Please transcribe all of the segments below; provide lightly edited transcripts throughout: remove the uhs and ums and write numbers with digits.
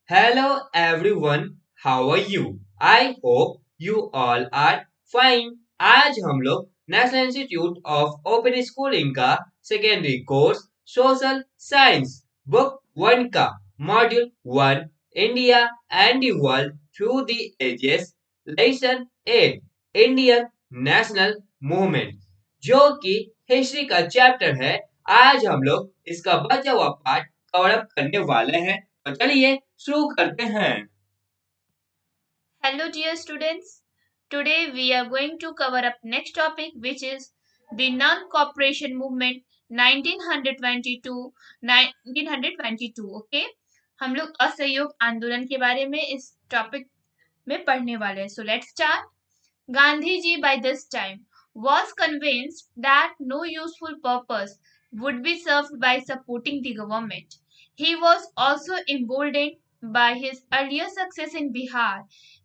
Hello everyone, how are you? I hope you all are fine. आज हम लोग national institute of open schooling का secondary course social science book one का module one India and the world through the ages lesson eight Indian national movement जो कि history का chapter है। आज हम लोग इसका बचा हुआ पार्ट कवर अप करने वाले हैं, तो चलिए शुरू करते हैं। Hello dear students. Today we are going to cover up next topic which is the non-cooperation movement 1922 okay? हम लोग असहयोग आंदोलन के बारे में इस टॉपिक में पढ़ने वाले हैं. So let's start. Gandhiji by this time was convinced that no useful purpose would be served by supporting the government. He was also emboldened by his earlier success in Bihar.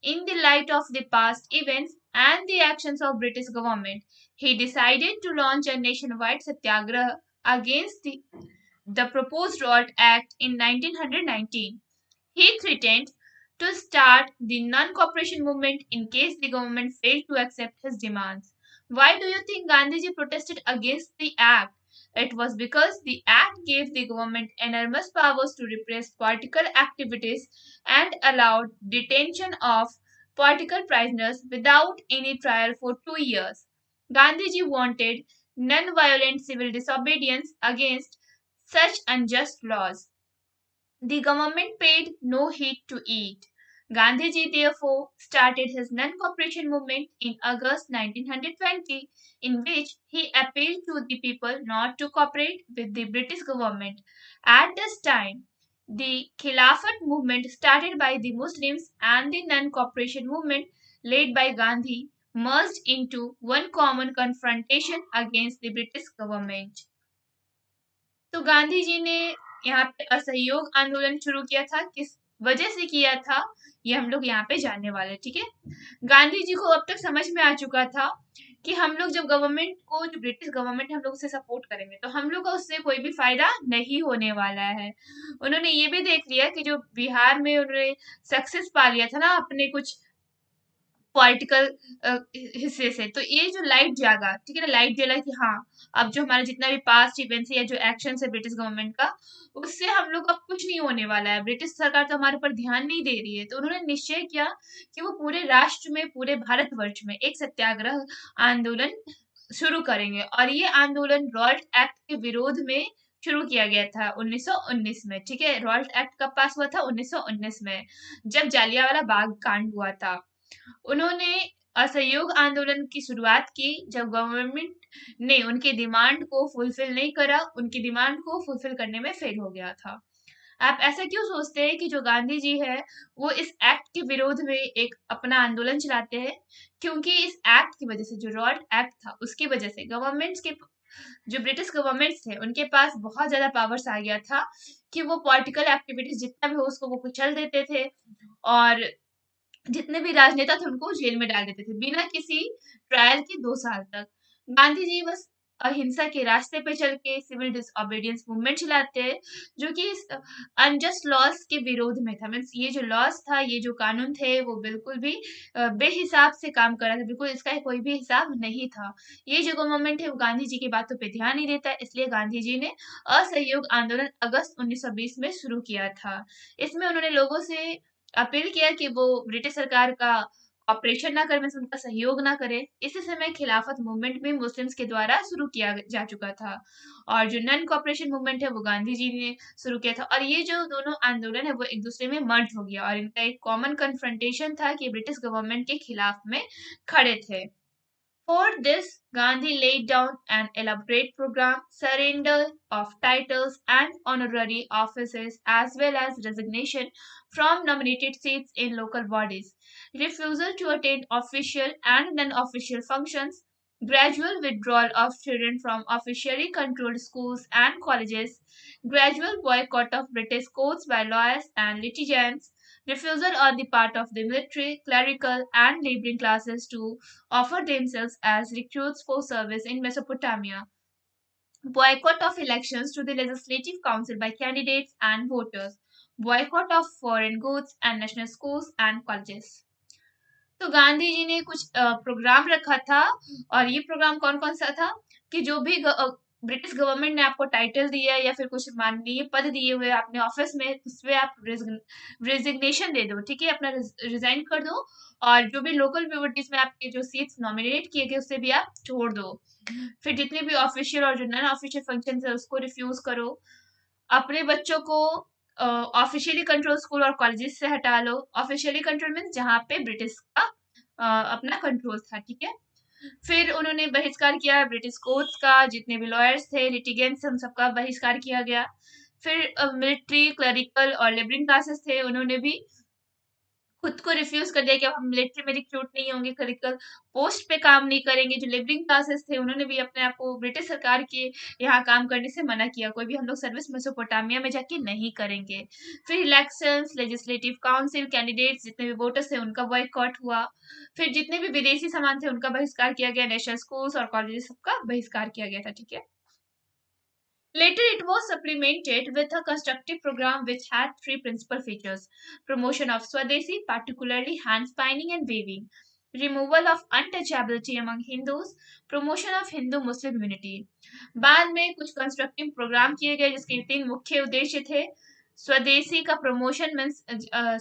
In the light of the past events and the actions of British government, he decided to launch a nationwide satyagraha against the proposed Ralt Act in 1919. He threatened to start the non-cooperation movement in case the government failed to accept his demands. Why do you think Gandhiji protested against the act? It was because the act gave the government enormous powers to repress political activities and allowed detention of political prisoners without any trial for 2 years. Gandhiji wanted non-violent civil disobedience against such unjust laws. The government paid no heed to it. Gandhiji therefore started his non-cooperation movement in August 1920, in which he appealed to the people not to cooperate with the British government. At this time, the Khilafat movement started by the Muslims and the non-cooperation movement led by Gandhi merged into one common confrontation against the British government. तो गांधी जी ने यहाँ पे असहयोग आंदोलन शुरू किया था, किस वजह से किया था ये हम लोग यहाँ पे जानने वाले हैं, ठीक है। गांधी जी को अब तक समझ में आ चुका था कि हम लोग जब गवर्नमेंट को, जो ब्रिटिश गवर्नमेंट हम लोग से सपोर्ट करेंगे तो हम लोग का उससे कोई भी फायदा नहीं होने वाला है। उन्होंने ये भी देख लिया कि जो बिहार में उन्होंने सक्सेस पा लिया था ना अपने कुछ पॉलिटिकल हिस्से से, तो ये जो लाइट जागा, ठीक है ना, लाइट जला कि हाँ अब जो हमारा जितना भी पास्ट इवेंट्स है या जो एक्शन है ब्रिटिश गवर्नमेंट का, उससे हम लोग का कुछ नहीं होने वाला है, ब्रिटिश सरकार तो हमारे ऊपर ध्यान नहीं दे रही है। तो उन्होंने निश्चय किया कि वो पूरे राष्ट्र में, पूरे भारतवर्ष में एक सत्याग्रह आंदोलन शुरू करेंगे, और ये आंदोलन रॉल्ट एक्ट के विरोध में शुरू किया गया था 1919 में, ठीक है। रॉल्ट एक्ट कब पास हुआ था? 1919 में, जब जालियांवाला बाग कांड हुआ था। उन्होंने असहयोग आंदोलन की शुरुआत की जब गवर्नमेंट ने उनके डिमांड को फुलफिल नहीं करा, उनकी डिमांड को फुलफिल करने में फेल हो गया था। आप ऐसा क्यों सोचते हैं कि जो गांधी जी है वो इस एक्ट के विरोध में एक अपना आंदोलन चलाते हैं? क्योंकि इस एक्ट की वजह से, जो रॉल्ट एक्ट था उसकी वजह से गवर्नमेंट्स के, जो ब्रिटिश गवर्नमेंट्स थे उनके पास बहुत ज्यादा पावर्स आ गया था कि वो पॉलिटिकल एक्टिविटीज जितना भी हो उसको वो कुचल देते थे, और जितने भी राजनेता थे उनको जेल में डाल देते थे बिना किसी ट्रायल के 2 साल तक। गांधी जी बस अहिंसा के रास्ते पे चल के सिविल डिसओबीडियंस मूवमेंट चलाते हैं, जो कि इस अनजस्ट लॉस के विरोध में था। मीन्स ये जो लॉस था, ये जो कानून थे, वो बिल्कुल भी बेहिसाब से काम कर रहा था, बिल्कुल इसका कोई भी हिसाब नहीं था। ये जो गवर्नमेंट है वो गांधी जी की बातों पे ध्यान नहीं देता, इसलिए गांधी जी ने असहयोग आंदोलन अगस्त 1920 में शुरू किया था। इसमें उन्होंने लोगों से अपील किया कि वो ब्रिटिश सरकार का ऑपरेशन ना करे, मीन्स उनका सहयोग ना करे। इसी समय खिलाफत मूवमेंट भी मुस्लिम्स के द्वारा शुरू किया जा चुका था, और जो नन कॉपरेशन मूवमेंट है वो गांधी जी ने शुरू किया था, और ये जो दोनों आंदोलन है वो एक दूसरे में मर्ज हो गया, और इनका एक कॉमन कन्फ्रंटेशन था कि ब्रिटिश गवर्नमेंट के खिलाफ में खड़े थे। For this, Gandhi laid down an elaborate program, surrender of titles and honorary offices, as well as resignation from nominated seats in local bodies, refusal to attend official and non-official functions, gradual withdrawal of children from officially controlled schools and colleges, gradual boycott of British courts by lawyers and litigants, refusal on the part of the military, clerical, and laboring classes to offer themselves as recruits for service in Mesopotamia, boycott of elections to the Legislative Council by candidates and voters, boycott of foreign goods and national schools and colleges. तो गांधी जी ने कुछ programme रखा था, और ये programme कौन कौन सा था कि जो भी ब्रिटिश गवर्नमेंट ने आपको टाइटल दिया है या फिर कुछ माननीय पद दिए हुए अपने ऑफिस में, उसमें आप रेजिग्नेशन दे दो, ठीक है, अपना रिजाइन कर दो, और जो भी लोकल प्योरिटीज में आपके जो सीट्स नॉमिनेट किए गए उससे भी आप छोड़ दो। फिर जितने भी ऑफिशियल और जो नॉन ऑफिशियल फंक्शन है उसको रिफ्यूज करो। अपने बच्चों को ऑफिशियली कंट्रोल स्कूल और कॉलेजेस से हटा लो। ऑफिशियली कंट्रोल मीन्स जहाँ पे ब्रिटिश का अपना कंट्रोल था, ठीक है। फिर उन्होंने बहिष्कार किया ब्रिटिश कोर्ट्स का, जितने भी लॉयर्स थे, लिटिगेंट्स, उन सबका बहिष्कार किया गया। फिर मिलिट्री, क्लरिकल और लेबरिंग क्लासेस थे, उन्होंने भी खुद को रिफ्यूज कर दिया कि अब हम मिलिट्री में रिक्रूट नहीं होंगे, क्लरिकल पोस्ट पे काम नहीं करेंगे। जो लेबरिंग क्लासेस थे उन्होंने भी अपने आप को ब्रिटिश सरकार के यहाँ काम करने से मना किया, कोई भी हम लोग सर्विस मेसोपोटामिया में जाके नहीं करेंगे। फिर इलेक्शंस, लेजिस्लेटिव काउंसिल कैंडिडेट्स, जितने भी वोटर्स थे उनका बॉयकॉट हुआ। फिर जितने भी विदेशी सामान थे उनका बहिष्कार किया गया, नेशनल स्कूल्स और कॉलेजेस सबका बहिष्कार किया गया था, ठीक है। Later, it was supplemented with a constructive program which had three principal features: promotion of Swadeshi, particularly hand spinning and weaving, removal of untouchability among Hindus, promotion of Hindu-Muslim unity. बाद में कुछ कंस्ट्रक्टिव प्रोग्राम किए गए जिसके तीन मुख्य उद्देश्य थे। स्वदेशी का प्रमोशन मीन्स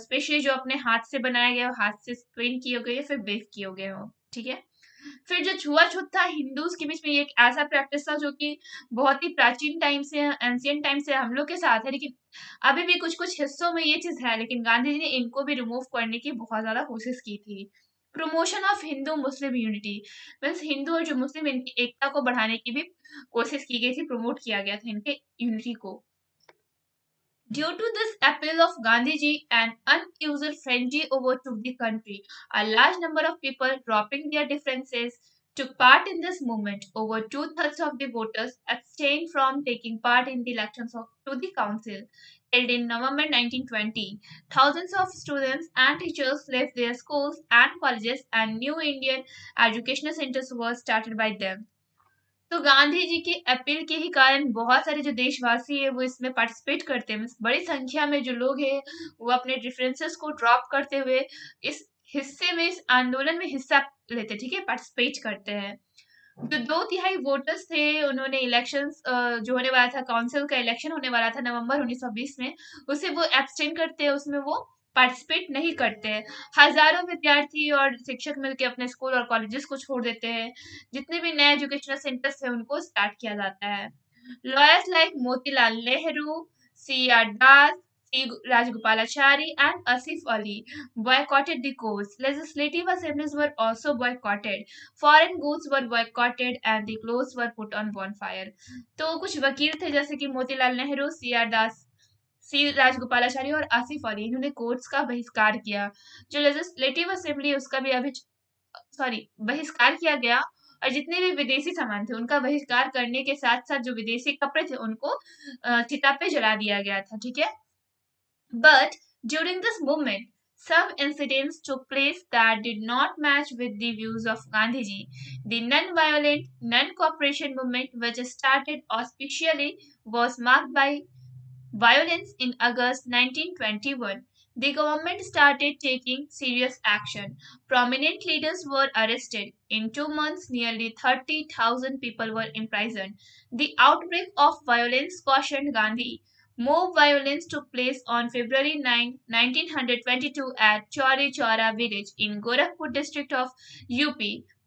स्पेशली जो अपने हाथ से बनाया गया हो, हाथ से स्पिन किए गए फिर वेव किए गए हो, ठीक है। फिर जो छुआछूत था हिंदूज के बीच में, ये एक ऐसा प्रैक्टिस था जो कि बहुत ही प्राचीन टाइम से, एंशियंट टाइम से हम लोग के साथ है, लेकिन अभी भी कुछ कुछ हिस्सों में ये चीज है, लेकिन गांधी जी ने इनको भी रिमूव करने की बहुत ज्यादा कोशिश की थी। Promotion of Hindu Muslim unity means Hindu और जो मुस्लिम इनकी एकता को बढ़ाने की भी कोशिश की गई थी, प्रमोट किया गया था इनके यूनिटी को। Due to this appeal of Gandhiji, an unusual frenzy overtook the country. A large number of people, dropping their differences, took part in this movement. Over two-thirds of the voters abstained from taking part in the elections to the council. Held in November 1920, thousands of students and teachers left their schools and colleges, and new Indian educational centers were started by them. तो गांधी जी की appeal के ही कारण बहुत सारे जो देशवासी है वो इसमें पार्टिसिपेट करते हैं। बड़ी संख्या में जो लोग हैं वो अपने डिफरेंसेस को ड्रॉप करते हुए इस हिस्से में, इस आंदोलन में हिस्सा लेते, ठीक है, पार्टिसिपेट करते हैं। जो 2/3 वोटर्स थे उन्होंने इलेक्शंस जो होने वाला था, काउंसिल का इलेक्शन होने वाला था नवंबर 1920 में, उसे वो एब्सटेन करते हैं, उसमें वो पार्टिसिपेट नहीं करते हैं। हजारों विद्यार्थी और शिक्षक मिलकर अपने स्कूल और कॉलेजेस को छोड़ देते हैं। जितने भी नए एजुकेशनल सेंटर्स थे उनको स्टार्ट किया जाता है। Lawyers like Motilal Nehru, C R Das, C. Rajagopalachari and Asif Ali boycotted the courts. Legislative assemblies were also boycotted. Foreign goods were boycotted and the clothes were put on bonfire. तो कुछ वकील थे जैसे कि मोतीलाल नेहरू, सी आर दास, सी राजगोपालाचारी और आसिफ अली, इन्होंने कोर्ट्स का बहिष्कार किया। जो लेजिस्लेटिव असेंबली उसका भी अभी बहिष्कार किया गया, और जितने भी विदेशी सामान थे उनका बहिष्कार करने के साथ साथ जो विदेशी कपड़े थे उनको चिता पे जला दिया गया था, ठीक है। But during this movement, some incidents took place that did not match with the views of Gandhiji. The non-violent, non-cooperation movement, which started auspiciously, was marked by violence in August 1921. The government started taking serious action. Prominent leaders were arrested. In 2 months, nearly 30,000 people were imprisoned. The outbreak of violence cautioned Gandhi. More violence took place on February 9, 1922 at Chauri Chaura village in Gorakhpur district of UP.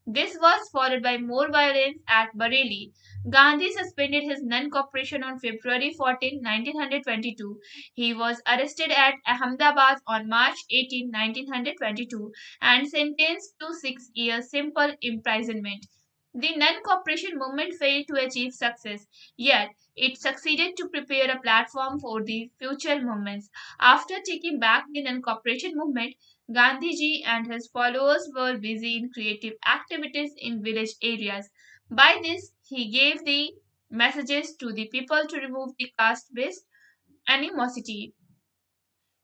This was followed by more violence at Bareilly. Gandhi suspended his non-cooperation on February 14, 1922. He was arrested at Ahmedabad on March 18, 1922 and sentenced to 6 years simple imprisonment. The non-cooperation movement failed to achieve success, yet it succeeded to prepare a platform for the future movements. After taking back the non-cooperation movement, Gandhiji and his followers were busy in creative activities in village areas. By this, he gave the messages to the people to remove the caste based animosity.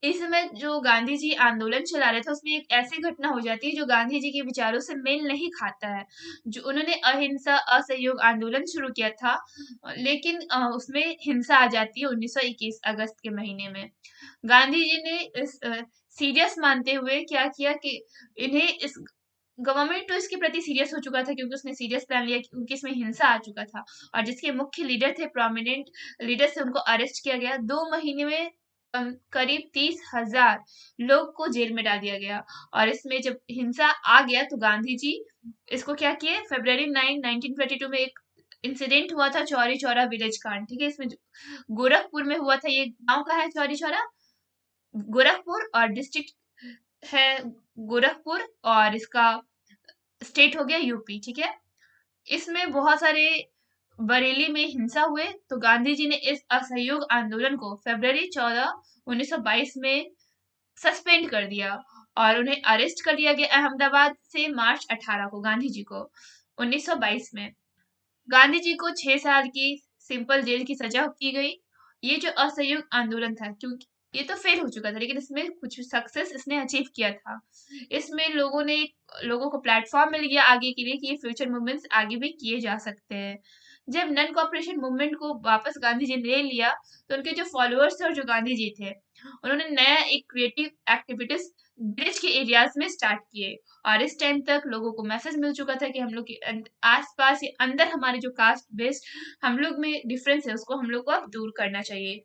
इस समय जो गांधी जी आंदोलन चला रहे थे उसमें एक ऐसी घटना हो जाती है जो गांधी जी के विचारों से मेल नहीं खाता है। जो उन्होंने अहिंसा असहयोग आंदोलन शुरू किया था, लेकिन उसमें हिंसा आ जाती है 1921 अगस्त के महीने में। गांधी जी ने इस सीरियस मानते हुए क्या किया कि इन्हें इस गवर्नमेंट तो इसके प्रति सीरियस हो चुका था क्योंकि उसने सीरियस प्लान लिया क्योंकि इसमें हिंसा आ चुका था, और जिसके मुख्य लीडर थे, प्रोमिनेंट लीडर से, उनको अरेस्ट किया गया। 2 महीने में करीब 30,000 लोग को जेल में डाल दिया गया। और इसमें जब हिंसा आ गया तो गांधी जी इसको क्या किए, February 9, 1922 में एक इंसिडेंट हुआ था, चौरी चौरा विलेज कांड, ठीक है। इसमें गोरखपुर में हुआ था। ये गांव का है चौरी चौरा, गोरखपुर, और डिस्ट्रिक्ट है गोरखपुर, और इसका स्टेट हो गया यूपी, ठीक है। इसमें बहुत सारे बरेली में हिंसा हुए तो गांधी जी ने इस असहयोग आंदोलन को February 14, 1922 में सस्पेंड कर दिया और उन्हें अरेस्ट कर लिया गया अहमदाबाद से मार्च 18 को, गांधी जी को 1922 में। गांधी जी को 6 साल की सिंपल जेल की सजा की गई। ये जो असहयोग आंदोलन था, क्योंकि ये तो फेल हो चुका था लेकिन इसमें कुछ सक्सेस इसने अचीव किया था। इसमें लोगों को प्लेटफॉर्म मिल गया आगे के लिए कि ये फ्यूचर मूवमेंट्स आगे भी किए जा सकते हैं। जब नन कॉपरेशन मूवमेंट को वापस गांधी जी ने ले लिया तो उनके जो फॉलोअर्स थे और जो गांधी जी थे, उन्होंने नया एक क्रिएटिव एक्टिविटीज विलेज के एरियाज में स्टार्ट किए। और इस टाइम तक लोगों को मैसेज मिल चुका था कि हम लोग के आस पास या अंदर हमारे जो कास्ट बेस्ड हम लोग में डिफरेंस है उसको हम लोग को अब दूर करना चाहिए।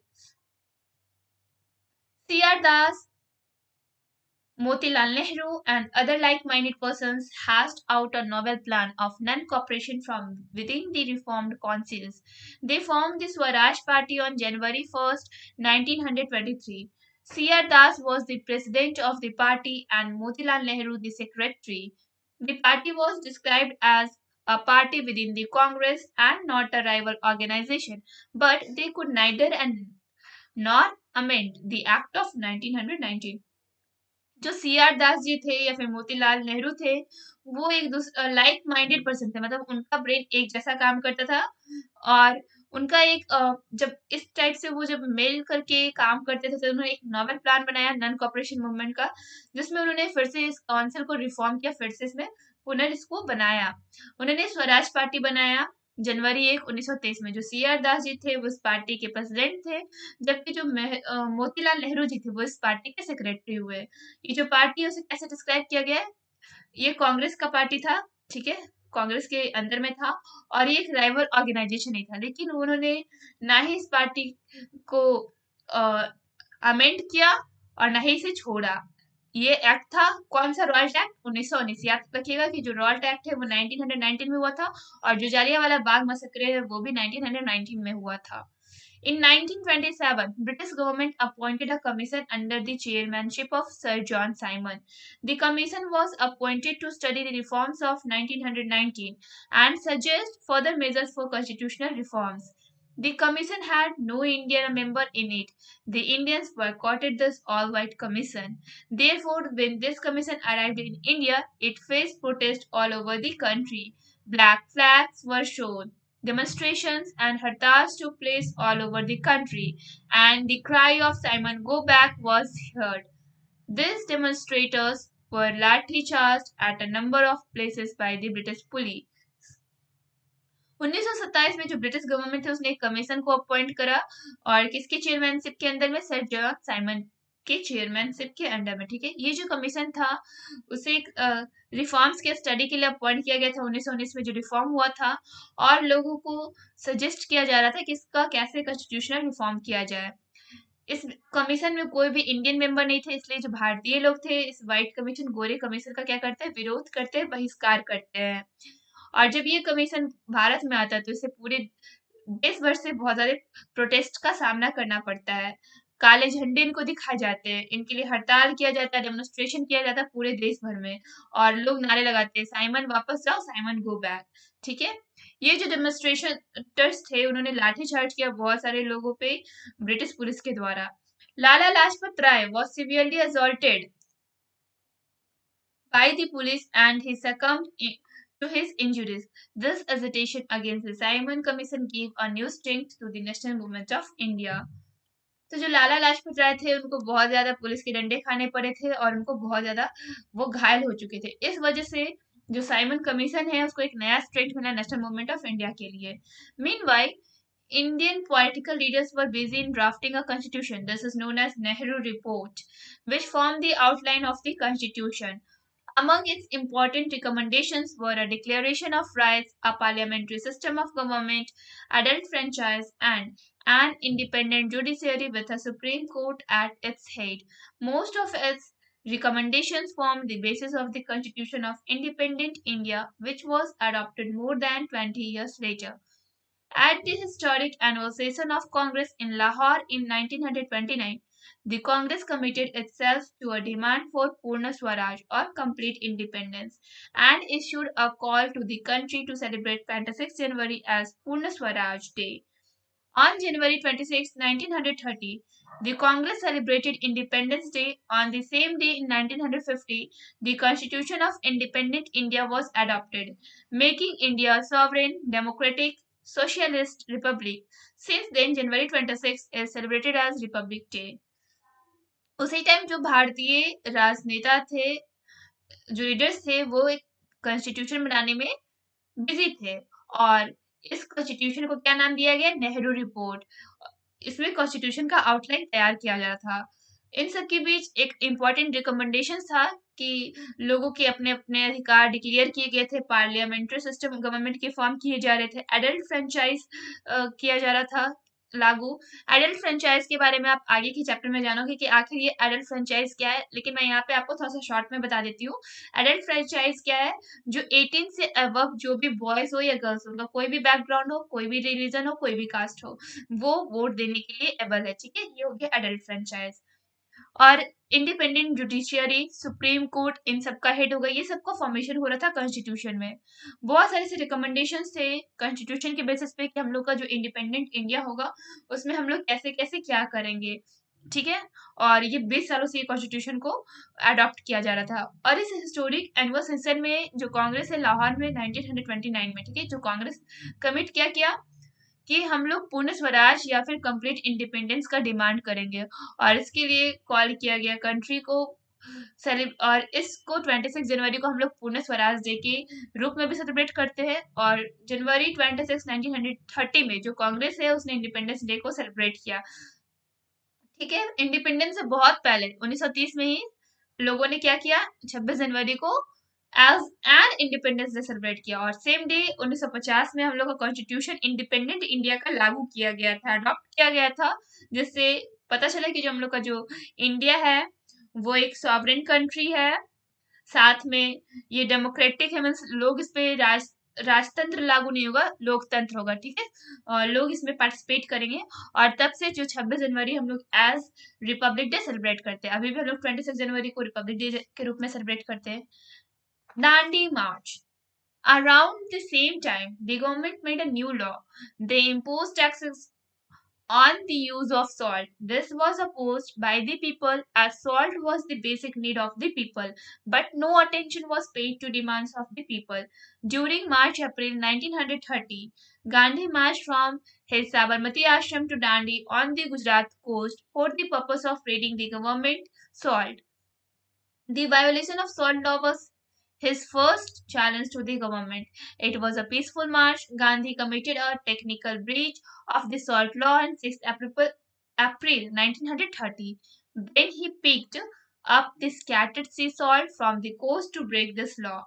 C.R. Das, Motilal Nehru, and other like-minded persons hashed out a novel plan of non-cooperation from within the reformed councils. They formed the Swaraj Party on January 1st, 1923. C.R. Das was the president of the party and Motilal Nehru the secretary. The party was described as a party within the Congress and not a rival organization, but they could neither and nor amend the Act of 1919. जो C.R. Das ji थे या फिर मोतीलाल नेहरू थे, वो एक like minded person थे, मतलब उनका ब्रेन एक जैसा काम करता था। और उनका एक जब इस टाइप से वो जब मेल करके काम करते थे तो उन्होंने एक नॉवल प्लान बनाया नॉन कॉपरेशन मूवमेंट का, जिसमें उन्होंने फिर से इस काउंसिल को रिफॉर्म किया, फिर से इसमें इसको बनाया। उन्होंने स्वराज पार्टी बनाया जनवरी 1, 1923 में। जो C.R. दास जी थे वो इस पार्टी के प्रेसिडेंट थे, जबकि जो मोतीलाल नेहरू जी थे वो इस पार्टी के सेक्रेटरी हुए। ये जो पार्टी है उसे कैसे डिस्क्राइब किया गया है, ये कांग्रेस का पार्टी था, ठीक है, कांग्रेस के अंदर में था, और ये एक राइवल ऑर्गेनाइजेशन नहीं था। लेकिन उन्होंने ना ही इस पार्टी को अमेंड किया और ना ही इसे छोड़ा। ये एक्ट था कौन सा, रॉल्ट एक्ट 1919। याद रखिएगा कि जो रॉल्ट एक्ट है वो 1919 में हुआ था, और जो जालियांवाला बाग मसकरे है वो भी 1919 में हुआ था। In 1927, British government appointed a commission under the chairmanship of Sir John Simon. The commission was appointed to study the reforms of 1919 and suggest further measures for constitutional reforms. The commission had no Indian member in it. The Indians boycotted this all-white commission. Therefore, when this commission arrived in India, it faced protest all over the country. Black flags were shown. Demonstrations and hartals took place all over the country, and the cry of Simon Go Back was heard. These demonstrators were lathi charged at a number of places by the British police. 1927 में जो British government थे उसने एक commission को appoint करा, और किसके chairmanship के अंदर में, सर जॉन साइमन के चेयरमैनशिप के अंडर में, ठीक है। ये जो कमीशन था उसे एक रिफॉर्म्स के स्टडी के लिए अपॉइंट किया गया था 1919 में जो रिफॉर्म हुआ था, और लोगों को सजेस्ट किया जा रहा था कि इसका कैसे कॉन्स्टिट्यूशनल रिफॉर्म किया जाए। इस कमीशन में कोई भी इंडियन मेंबर नहीं थे, इसलिए जो भारतीय लोग थे इस व्हाइट कमीशन, गोरे कमीशन का क्या करते हैं, विरोध करते हैं, बहिष्कार करते हैं। और जब ये कमीशन भारत में आता है तो इसे पूरे देश भर से बहुत सारे प्रोटेस्ट का सामना करना पड़ता है। काले झंडे इनको दिखाए जाते हैं, इनके लिए हड़ताल किया जाता है, डेमोन्स्ट्रेशन किया जाता है पूरे देश भर में, और लोग नारे लगाते हैं, साइमन वापस जाओ, साइमन गो बैक, ठीक है। ये जो डेमोन्स्ट्रेशनर्स थे उन्होंने लाठीचार्ज किया बहुत सारे लोगों पे ब्रिटिश पुलिस के द्वारा। Lala Lajpat Rai was severely assaulted by the police and he succumbed to his injuries. This agitation against the Simon Commission gave a new strength to the national movement of India. तो जो लाला लाजपत राय थे उनको बहुत ज्यादा पुलिस के डंडे खाने पड़े थे और उनको बहुत ज्यादा वो घायल हो चुके थे। इस वजह से जो साइमन कमीशन है उसको एक नया स्ट्रेंथ मिला नेशनल मूवमेंट ऑफ इंडिया के लिए। Meanwhile Indian political leaders were busy in drafting a constitution. This is known as Nehru Report, which formed the outline of the constitution. Among its important recommendations were a declaration of rights, a parliamentary system of government, adult franchise, and an independent judiciary with a Supreme Court at its head. Most of its recommendations formed the basis of the Constitution of Independent India, which was adopted more than 20 years later. At the historic annual session of Congress in Lahore in 1929, the Congress committed itself to a demand for Purna Swaraj or complete independence and issued a call to the country to celebrate 26 January as Purna Swaraj Day. On January 26, 1930, the Congress celebrated Independence Day. On the same day in 1950, the Constitution of Independent India was adopted, making India a sovereign, democratic, socialist republic. Since then, January 26 is celebrated as Republic Day. उसी time जो भारतीय राजनेता थे, जो leaders थे, वो एक constitution बनाने में बिजी थे और इस कॉन्स्टिट्यूशन को क्या नाम दिया गया? नेहरू रिपोर्ट। इसमें कॉन्स्टिट्यूशन का आउटलाइन तैयार किया जा रहा था। इन सब के बीच एक इम्पॉर्टेंट रिकमेंडेशन था कि लोगों के अपने अपने अधिकार डिक्लेयर किए गए थे, पार्लियामेंट्री सिस्टम गवर्नमेंट के फॉर्म किए जा रहे थे, एडल्ट फ्रेंचाइज किया जा रहा था लागू। एडल्ट फ्रेंचाइज के बारे में आप आगे के चैप्टर में जानोगे कि आखिर ये एडल्ट फ्रेंचाइज क्या है, लेकिन मैं यहाँ पे आपको थोड़ा सा शॉर्ट में बता देती हूँ। एडल्ट फ्रेंचाइज क्या है? जो 18 से अबव जो भी बॉयज हो या गर्ल्स हो, उनका कोई भी बैकग्राउंड हो, कोई भी रिलीजन हो, कोई भी कास्ट हो, वो वोट देने के लिए एबल है। ठीक है, ये हो गया एडल्ट फ्रेंचाइज। और इंडिपेंडेंट जुडिशियरी, सुप्रीम कोर्ट, इन सब का हेड होगा। ये सबका फॉर्मेशन हो रहा था कॉन्स्टिट्यूशन में। बहुत सारे से रिकमेंडेशंस थे कॉन्स्टिट्यूशन के बेसिस पे कि हम लोग का जो इंडिपेंडेंट इंडिया होगा उसमें हम लोग कैसे कैसे क्या करेंगे। ठीक है, और ये 20 सालों से ये कॉन्स्टिट्यूशन को अडॉप्ट किया जा रहा था। और इस हिस्टोरिक एनुअल सेशन में जो कांग्रेस है लाहौर में 1929 में, ठीक है, जो कांग्रेस कमिट क्या किया कि हम लोग पूर्ण स्वराज या फिर कंप्लीट इंडिपेंडेंस का डिमांड करेंगे और इसके लिए कॉल किया गया कंट्री को और इसको 26 जनवरी को हम लोग पूर्ण स्वराज डे के रूप में भी सेलिब्रेट करते हैं। और जनवरी 26 1930 में जो कांग्रेस है उसने इंडिपेंडेंस डे को सेलिब्रेट किया। ठीक है, इंडिपेंडेंस से बहुत पहले 1930 में ही लोगों ने क्या किया, 26 जनवरी को as an independence day celebrate किया। और सेम डे 1950 में हम लोग का कॉन्स्टिट्यूशन इंडिपेंडेंट इंडिया का लागू किया गया था, अडॉप्ट किया गया था, जिससे पता चला कि जो हम लोग का जो इंडिया है वो एक सॉवरेन कंट्री है, साथ में ये डेमोक्रेटिक है, मीन्स लोग इस पे राजतंत्र लागू नहीं होगा, लोकतंत्र होगा। ठीक है, और लोग इसमें पार्टिसिपेट करेंगे। और तब से जो 26 जनवरी हम लोग एज रिपब्लिक डे सेलिब्रेट करते हैं। अभी भी हम लोग 26 जनवरी को रिपब्लिक डे के रूप में सेलिब्रेट करते हैं। Dandi March. Around the same time, the government made a new law. They imposed taxes on the use of salt. This was opposed by the people as salt was the basic need of the people, but no attention was paid to demands of the people. During March-April 1930, Gandhi marched from his Sabarmati ashram to Dandi on the Gujarat coast for the purpose of raiding the government salt. The violation of salt law was his first challenge to the government. It was a peaceful march. Gandhi committed a technical breach of the salt law on 6th April 1930 when he picked up the scattered sea salt from the coast to break this law.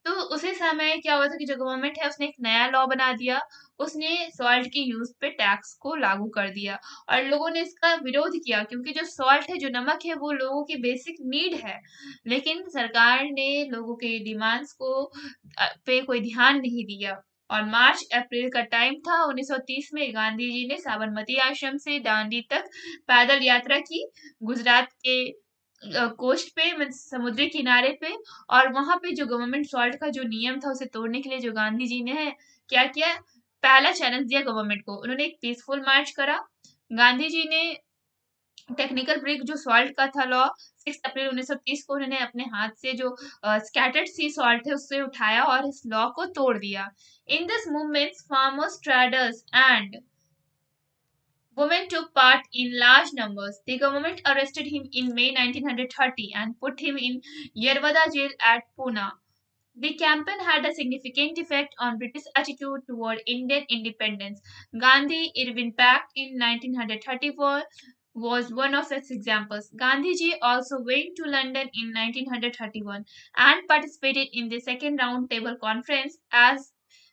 तो उसी समय क्या हुआ था कि जो government है उसने एक नया लॉ बना दिया, उसने सॉल्ट की यूज पे टैक्स को लागू कर दिया और लोगों ने इसका विरोध किया क्योंकि जो सॉल्ट है, जो नमक है, वो लोगों की बेसिक नीड है। लेकिन सरकार ने लोगों के डिमांड्स को पे कोई ध्यान नहीं दिया। और मार्च अप्रैल का टाइम था 1930 में गांधी जी ने साबरमती आश्रम से दांडी तक पैदल यात्रा की, गुजरात के कोस्ट पे, समुद्री किनारे पे। और वहां पे जो गवर्नमेंट सॉल्ट का जो नियम था उसे तोड़ने के लिए जो गांधी जी ने क्या किया, पहला चैलेंज दिया गवर्नमेंट को। उन्होंने एक पीसफुल मार्च करा। गांधी जी ने टेक्निकल ब्रेक जो सॉल्ट का था लॉ 6 अप्रैल 1930 को उन्होंने अपने हाथ से जो स्कैटर्ड सी सॉल्ट है उससे उठाया और इस लॉ को तोड़ दिया। In this movement farmers, traders and Women took part in large numbers. The government arrested him in May 1930 and put him in Yerwada jail at Pune. The campaign had a significant effect on British attitude toward Indian independence. Gandhi-Irvin Pact in 1934 was one of its examples. Gandhiji also went to London in 1931 and participated in the second round table conference as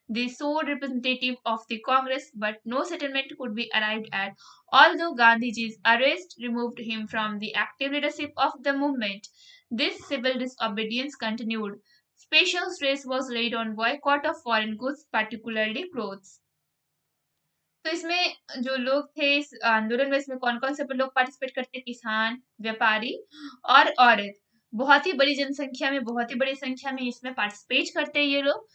the sole representative of the Congress, but no settlement could be arrived at. Although Gandhiji's arrest removed him from the active leadership of the movement, this civil disobedience continued. Special stress was laid on boycott of foreign goods, particularly clothes. तो इसमें जो लोग थे इस आंदोलन में इसमें कौन-कौन से लोग पार्टिसिपेट करते हैं? किसान, व्यापारी और औरत। बहुत ही बड़ी जनसंख्या में, बहुत ही बड़ी संख्या में इसमें पार्टिसिपेट करते हैं ये लोग।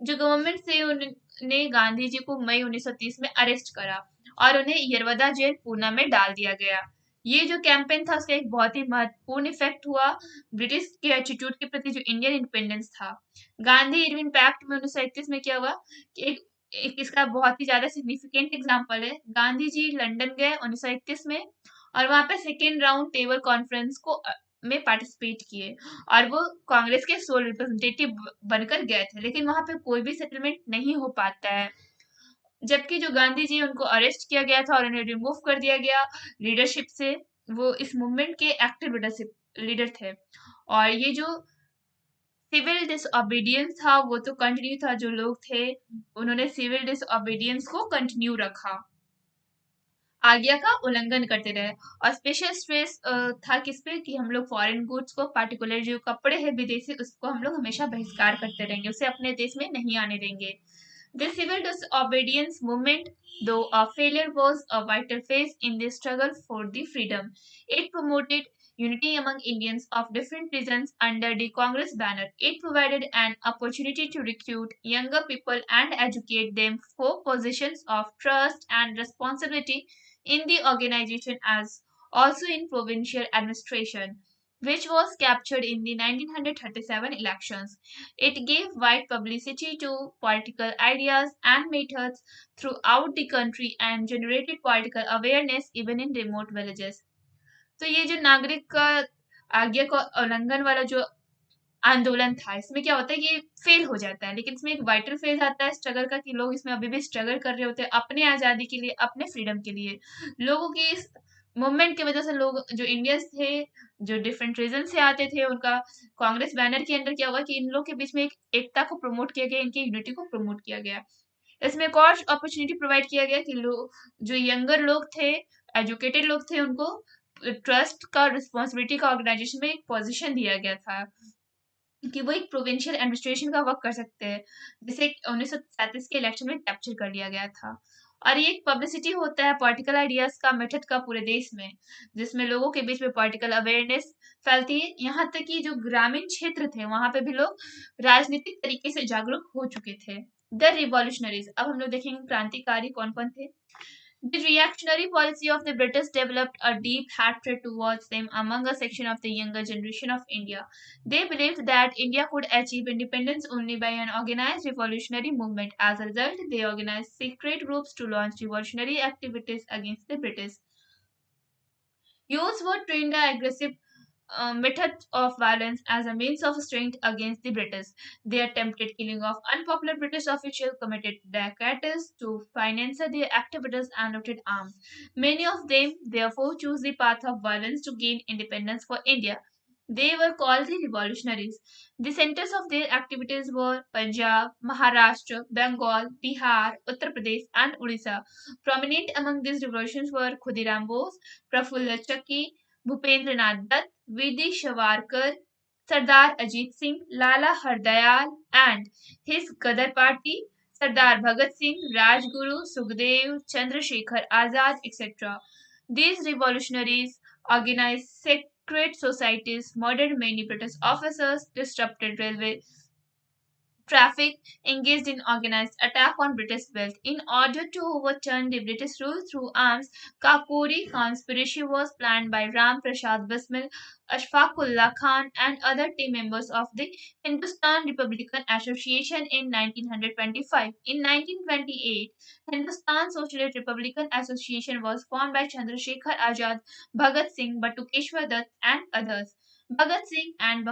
जो गवर्नमेंट से उन्होंने गांधी जी को मई 1930 में अरेस्ट करा और उन्हें यरवदा जेल पूना में डाल दिया गया। ये जो कैंपेन था उसका एक बहुत ही महत्वपूर्ण इफेक्ट हुआ ब्रिटिश के एटीट्यूड के प्रति जो इंडियन इंडिपेंडेंस था। गांधी इरविन पैक्ट में 1931 में क्या हुआ कि एक इसका बहुत ही ज्यादा सिग्निफिकेंट एग्जांपल है। गांधी जी लंदन गए 1931 में और वहां पे सेकेंड राउंड टेबल कॉन्फ्रेंस को में पार्टिसिपेट किए और वो कांग्रेस के सोल रिप्रेजेंटेटिव बनकर गए थे, लेकिन वहां पे कोई भी सेटलमेंट नहीं हो पाता है। जबकि जो गांधी जी उनको अरेस्ट किया गया था और उन्हें रिमूव कर दिया गया लीडरशिप से। वो इस मूवमेंट के एक्टिव लीडर थे और ये जो सिविल डिसओबीडियंस था वो तो कंटिन्यू था। जो लोग थे उन्होंने सिविल डिसओबीडियंस को कंटिन्यू रखा, आज्ञा का उल्लंघन करते रहे। और स्पेशल स्ट्रेस था किस पे कि हम लोग फॉरेन गुड्स को, पार्टिकुलर जो कपड़े हैं विदेशी, उसको हम लोग हमेशा बहिष्कार करते रहेंगे, उसे अपने देश में नहीं आने देंगे। The civil disobedience movement, though a failure, was a vital phase in the struggle for the freedom. It promoted unity among Indians of different regions under the Congress banner. It provided an opportunity to recruit younger people and educate them for positions of trust and responsibility in the organization as also in provincial administration, which was captured in the 1937 elections. It gave wide publicity to political ideas and methods throughout the country and generated political awareness even in remote villages. तो ये जो नागरिक का आज्ञा का उल्लंघन वाला जो आंदोलन था, इसमें क्या होता है ये फेल हो जाता है, लेकिन इसमें एक वाइटल फेज आता है स्ट्रगल का कि लोग इसमें अभी भी स्ट्रगल कर रहे होते हैं अपने आजादी के लिए, अपने फ्रीडम के लिए। लोगों की इस मूवमेंट की वजह से लोग जो इंडियंस थे, जो डिफरेंट रीजन से आते थे, उनका कांग्रेस बैनर के अंदर क्या हुआ कि इन लोग के बीच में एक एकता को प्रमोट किया गया, इनकी यूनिटी को प्रमोट किया गया। इसमें एक और अपॉर्चुनिटी प्रोवाइड किया गया कि लोग जो यंगर लोग थे, एजुकेटेड लोग थे, उनको ट्रस्ट का, रिस्पॉन्सिबिलिटी का ऑर्गेनाइजेशन में एक पोजीशन दिया गया था कि वो एक प्रोविंशियल एडमिनिस्ट्रेशन का वर्क कर सकते हैं, जिसे 1937 के इलेक्शन में कैप्चर कर लिया गया था। और ये एक पब्लिसिटी होता है पॉलिटिकल आइडियाज का, मेथड का पूरे देश में, जिसमें लोगों के बीच में पॉलिटिकल अवेयरनेस फैलती है। यहाँ तक कि जो ग्रामीण क्षेत्र थे वहां पे भी लोग राजनीतिक तरीके से जागरूक हो चुके थे। द रिवॉल्यूशनरीज, अब हम लोग देखेंगे क्रांतिकारी कौन कौन थे। The reactionary policy of the British developed a deep hatred towards them among a section of the younger generation of India. They believed that India could achieve independence only by an organized revolutionary movement. As a result, they organized secret groups to launch revolutionary activities against the British. Youths were trained the aggressive methods of violence as a means of strength against the British. They attempted killing of unpopular British officials, committed dacoities to finance their activities, and looted arms. Many of them therefore chose the path of violence to gain independence for India. They were called the revolutionaries. The centers of their activities were Punjab, Maharashtra, Bengal, Bihar, Uttar Pradesh, and Odisha. Prominent among these revolutions were Khudiram Bose, Prafulla Chakki, Bhupendra Nath Dutt, V.D. Savarkar, Sardar Ajit Singh, Lala Hardayal, and his Gadar party, Sardar Bhagat Singh, Rajguru, Sukhdev, Chandrasekhar Azad, etc. These revolutionaries organized secret societies, murdered many British officers, disrupted railway traffic, engaged in organized attack on British wealth. In order to overturn the British rule through arms, Kakori conspiracy was planned by Ram Prasad Bismil, Ashfaqullah Khan, and other team members of the Hindustan Republican Association in 1925. In 1928, Hindustan Socialist Republican Association was formed by Chandrasekhar Azad, Bhagat Singh, Batukeshwar Dutt, and others. Bhagat Singh and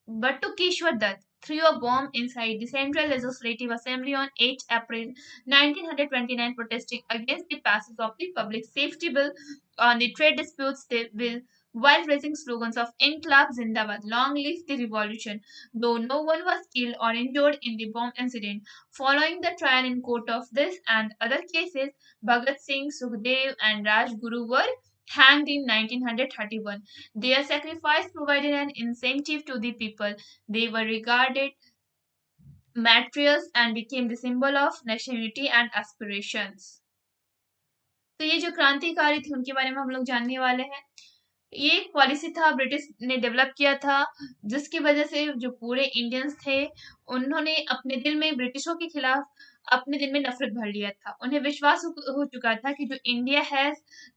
Batukeshwar Dutt threw a bomb inside the Central Legislative Assembly on 8 April 1929, protesting against the passage of the Public Safety Bill on the Trade Disputes Bill while raising slogans of Inqilab Zindabad, long live the revolution, though no one was killed or injured in the bomb incident. Following the trial in court of this and other cases, Bhagat Singh, Sukhdev, and Rajguru were hanged in 1931. Their sacrifice provided an incentive to the people. They were regarded martyrs and became the symbol of national unity and aspirations. तो ये जो क्रांतिकारी थे उनके बारे में हम लोग जानने वाले हैं। ये एक पॉलिसी था ब्रिटिश ने डेवलप किया था, जिसकी वजह से जो पूरे इंडियंस थे उन्होंने अपने दिल में ब्रिटिशों के खिलाफ अपने दिल में नफरत भर लिया था। उन्हें विश्वास हो चुका था कि जो इंडिया है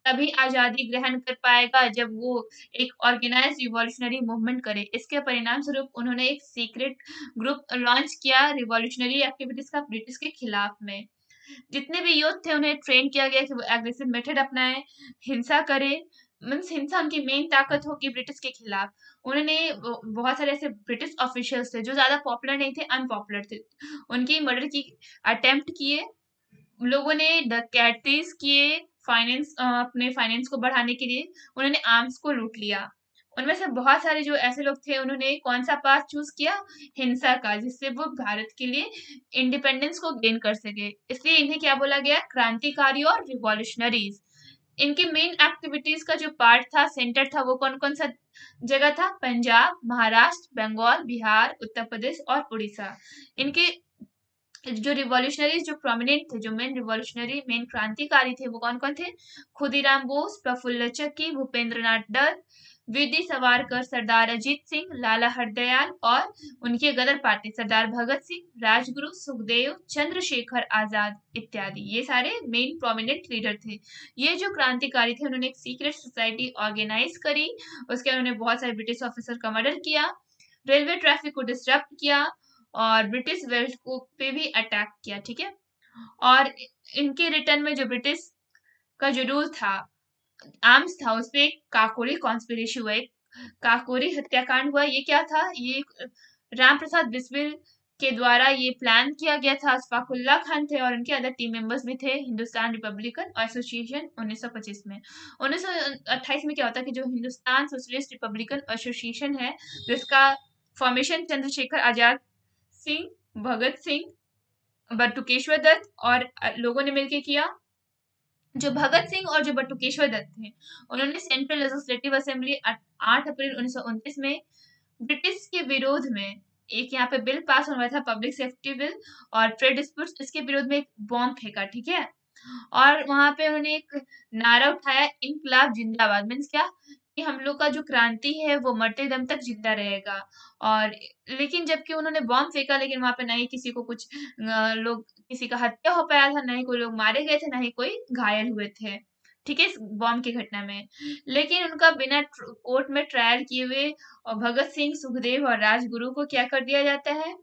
तभी आज़ादी ग्रहण कर पाएगा जब वो एक ऑर्गेनाइज रिवॉल्यूशनरी मूवमेंट करे। इसके परिणाम स्वरूप उन्होंने एक सीक्रेट ग्रुप लॉन्च किया रिवॉल्यूशनरी एक्टिविटीज का ब्रिटिश के खिलाफ में। जितने भी यूथ थे उन्हें ट्रेन किया गया कि वो एग्रेसिव मेथड अपनाएं, हिंसा करे, मीन्स हिंसा उनकी मेन ताकत होगी ब्रिटिश के खिलाफ। उन्होंने बहुत सारे ऐसे ब्रिटिश ऑफिशियल्स थे जो ज्यादा पॉपुलर नहीं थे, अनपॉपुलर थे, उनकी मर्डर की अटेम्प्ट किए। लोगों ने डकैतीज किए, अपने फाइनेंस को बढ़ाने के लिए उन्होंने आर्म्स को लूट लिया। उनमें से बहुत सारे जो ऐसे लोग थे उन्होंने कौन सा पाथ चूज किया, हिंसा का, जिससे वो भारत के लिए इंडिपेंडेंस को गेन कर सके। इसलिए इन्हें क्या बोला गया, क्रांतिकारी और रिवॉल्यूशनरीज। इनके मेन एक्टिविटीज का जो पार्ट था, सेंटर था, वो कौन कौन सा जगह था, पंजाब, महाराष्ट्र, बंगाल, बिहार, उत्तर प्रदेश और उड़ीसा। इनके जो रिवॉल्यूशनरीज जो प्रोमिनेंट थे, जो मेन क्रांतिकारी थे, वो कौन कौन थे, खुदीराम बोस, प्रफुल्ल चक्की, भूपेंद्र नाथ दत्त, वीडी सावरकर, सरदार अजीत सिंह, लाला हरदयाल और उनके गदर पार्टी सरदार भगत सिंह, राजगुरु, सुखदेव, चंद्रशेखर आजाद इत्यादि। ये सारे मेन प्रोमिनेंट लीडर थे। ये जो क्रांतिकारी थे उन्होंने एक सीक्रेट सोसाइटी ऑर्गेनाइज करी, उसके उन्होंने बहुत सारे ब्रिटिश ऑफिसर का मर्डर किया, रेलवे ट्रैफिक को डिस्टर्ब किया और ब्रिटिश वेल्थ को पे भी अटैक किया। ठीक है, और इनके रिटर्न में जो ब्रिटिश का जो रूल था, आर्म्स था, उस पे एक काकोरी कॉन्स्पिरेसी हुआ, एक काकोरी हत्याकांड हुआ। ये क्या था, ये राम प्रसाद बिस्मिल के द्वारा ये प्लान किया गया था। अशफाकुल्ला खान थे और उनके अदर टीम मेंबर्स भी थे हिंदुस्तान रिपब्लिकन एसोसिएशन 1925 में। 1928 में क्या होता है कि जो हिंदुस्तान सोशलिस्ट रिपब्लिकन एसोसिएशन है, जिसका फॉर्मेशन चंद्रशेखर आजाद सिंह, भगत सिंह, बटुकेश्वर दत्त और लोगों ने मिलकर किया। जो भगत सिंह और जो बटुकेश्वर दत्त थे, उन्होंने सेंट्रल लेजिस्लेटिव असेंबली 8 अप्रैल 1929 में ब्रिटिश के विरोध में एक यहाँ पे बिल पास होना था, पब्लिक सेफ्टी बिल और ट्रेड डिस्प्यूट्स, इसके विरोध में एक बॉम्ब फेंका। ठीक है, और वहां पे उन्होंने एक नारा उठाया, इनकलाब जिंदाबाद। मीन्स क्या कि हम लोग का जो क्रांति है वो मरते दम तक जिंदा रहेगा। और लेकिन जबकि उन्होंने बॉम्ब फेंका, लेकिन वहां पे ना ही किसी को कुछ लोग किसी का हत्या हो पाया था, ना ही कोई लोग मारे गए थे, ना ही कोई घायल हुए थे। ठीक है, इस बॉम्ब की घटना में। लेकिन उनका बिना कोर्ट में ट्रायल किए हुए और भगत सिंह, सुखदेव और राजगुरु को क्या कर दिया जाता है,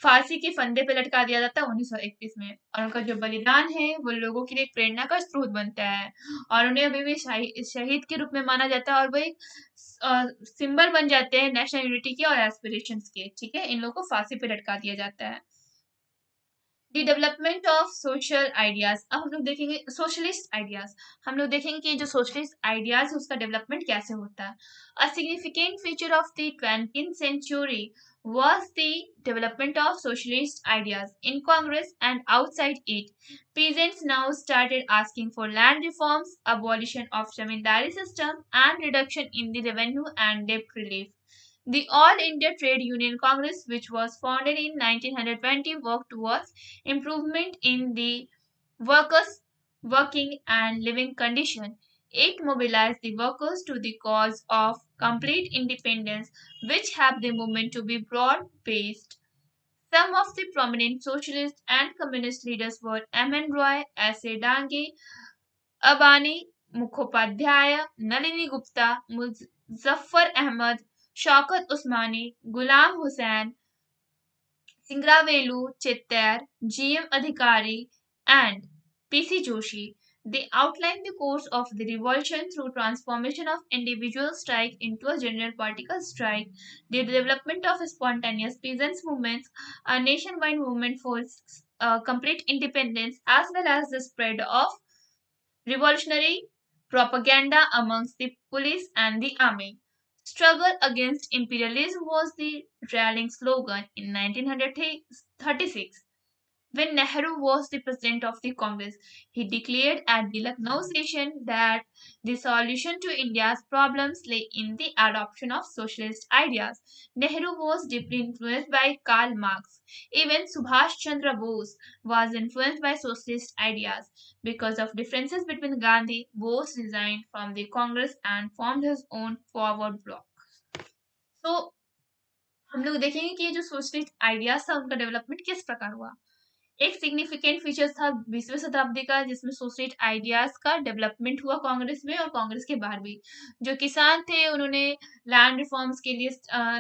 फांसी के फंदे पे लटका दिया जाता है 1931 में। और उनका जो बलिदान है वो लोगों के लिए प्रेरणा का स्रोत बनता है और उन्हें अभी भी शहीद के रूप में माना जाता है और वो एक सिंबल बन जाते हैं नेशनल यूनिटी के और एस्पिरेशंस के। ठीक है, इन लोगों को फांसी पे लटका दिया जाता है। दी डेवलपमेंट ऑफ सोशल आइडियाज। अब हम लोग देखेंगे सोशलिस्ट आइडियाज। हम लोग देखेंगे कि जो सोशलिस्ट आइडियाज है उसका डेवलपमेंट कैसे होता है। A significant feature of the 20th century was the development of socialist ideas in Congress and outside it. Peasants now started asking for land reforms, abolition of zamindari system, and reduction in the revenue and debt relief. The All India Trade Union Congress, which was founded in 1920, worked towards improvement in the workers' working and living condition. It mobilized the workers to the cause of complete independence, which helped the movement to be broad-based. Some of the prominent socialist and communist leaders were M.N. Roy, S.A. Dange, Abani Mukhopadhyay, Nalini Gupta, Muzaffar Ahmad, Shaukat Usmani, Ghulam Hussain, Singravelu Chittar, G.M. Adhikari, and P.C. Joshi. They outlined the course of the revolution through transformation of individual strike into a general political strike, the development of spontaneous peasants' movements, a nationwide movement for complete independence, as well as the spread of revolutionary propaganda amongst the police and the army. Struggle against imperialism was the rallying slogan in 1936. When Nehru was the president of the Congress, he declared at the Lucknow session that the solution to India's problems lay in the adoption of socialist ideas. Nehru was deeply influenced by Karl Marx. Even Subhash Chandra Bose was influenced by socialist ideas. Because of differences between Gandhi, Bose resigned from the Congress and formed his own forward bloc. तो हम लोग देखेंगे कि ये जो socialist ideas था उनका development किस प्रकार हुआ। एक सिग्निफिकेंट फीचर था 20वीं शताब्दी का जिसमें सोशलिस्ट आइडियाज का डेवलपमेंट हुआ कांग्रेस में और कांग्रेस के बाहर भी। जो किसान थे उन्होंने लैंड रिफॉर्म्स के लिए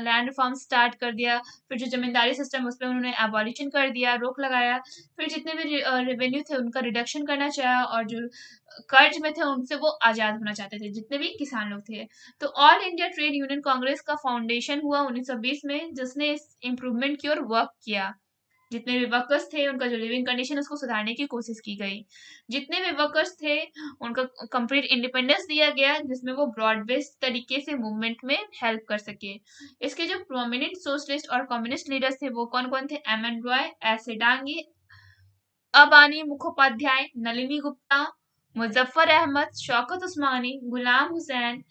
लैंड रिफॉर्म स्टार्ट कर दिया। फिर जो जमींदारी सिस्टम उस पर उन्होंने एबॉलिशन कर दिया, रोक लगाया। फिर जितने भी रेवेन्यू थे उनका रिडक्शन करना चाहा और जो कर्ज में थे उनसे वो आजाद होना चाहते थे जितने भी किसान लोग थे। तो all India trade union Congress का फाउंडेशन हुआ 1920 में जिसने इस इम्प्रूवमेंट की ओर वर्क किया। जितने भी वर्कर्स थे उनका जो लिविंग कंडीशन उसको सुधारने की कोशिश की गई। जितने भी वर्कर्स थे उनका कंप्लीट इंडिपेंडेंस दिया गया जिसमें वो ब्रॉड बेस्ड तरीके से मूवमेंट में हेल्प कर सके। इसके जो प्रोमिनेंट सोशलिस्ट और कम्युनिस्ट लीडर्स थे वो कौन कौन थे? M.N. रॉय, S.A. डांगे, अबानी मुखोपाध्याय, नलिनी गुप्ता, मुजफ्फर अहमद, शौकत उस्मानी, गुलाम हुसैन,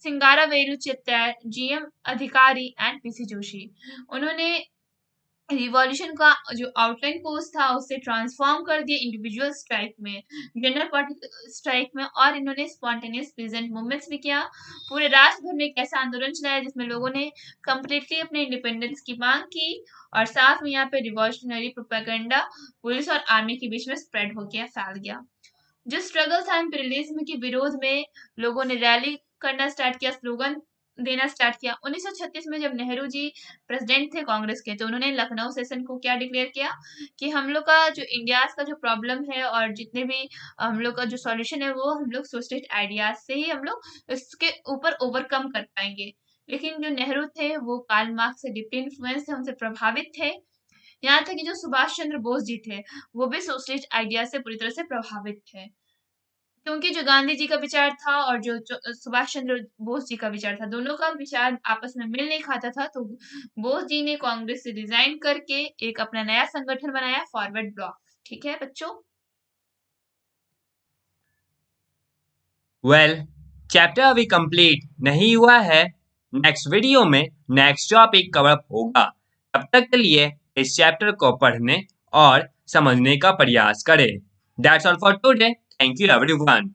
सिंगारावेलु चित्तर, G.M. अधिकारी एंड P.C. जोशी। उन्होंने रिवॉल्यूशन का जो आउटलाइन कोर्स था उससे ट्रांसफॉर्म कर दिया इंडिविजुअल स्ट्राइक में, जनरल पार्टी स्ट्राइक में, और इन्होंने स्पॉन्टेनियस पीजेंट मूवमेंट्स भी किया। पूरे राष्ट्र भर में एक ऐसा आंदोलन चलाया जिसमें लोगों ने कम्प्लीटली अपने इंडिपेंडेंस की मांग की और साथ में यहाँ पे रिवॉल्यूशनरी प्रोपेगेंडा पुलिस और आर्मी के बीच में स्प्रेड हो गया, फैल गया। जो स्ट्रगल था इम्पीरियलिज्म के विरोध में लोगों ने रैली करना स्टार्ट किया, स्लोगन देना स्टार्ट किया। 1936 में जब नेहरू जी प्रेसिडेंट थे कांग्रेस के तो उन्होंने लखनऊ सेशन को क्या डिक्लेयर किया कि हम लोग का जो इंडिया का जो प्रॉब्लम है और जितने भी हम लोग का जो सॉल्यूशन है वो हम लोग सोशलिस्ट आइडियाज से ही हम लोग इसके ऊपर ओवरकम कर पाएंगे। लेकिन जो नेहरू थे वो कार्ल मार्क्स से डीपली इन्फ्लुएंस थे, उनसे प्रभावित थे। यहाँ तक कि जो सुभाष चंद्र बोस जी थे वो भी सोशलिस्ट आइडिया से पूरी तरह से प्रभावित थे, क्योंकि जो गांधी जी का विचार था और जो सुभाष चंद्र बोस जी का विचार था दोनों का विचार आपस में मिल नहीं खाता था। तो बोस जी ने कांग्रेस से रिजाइन करके एक अपना नया संगठन बनाया, फॉरवर्ड ब्लॉक। ठीक है बच्चों। वेल, चैप्टर अभी कंप्लीट नहीं हुआ है। नेक्स्ट वीडियो में नेक्स्ट टॉपिक कवर अप होगा। तब तक के लिए इस चैप्टर को पढ़ने और समझने का प्रयास करें। That's all for today. Thank you everyone.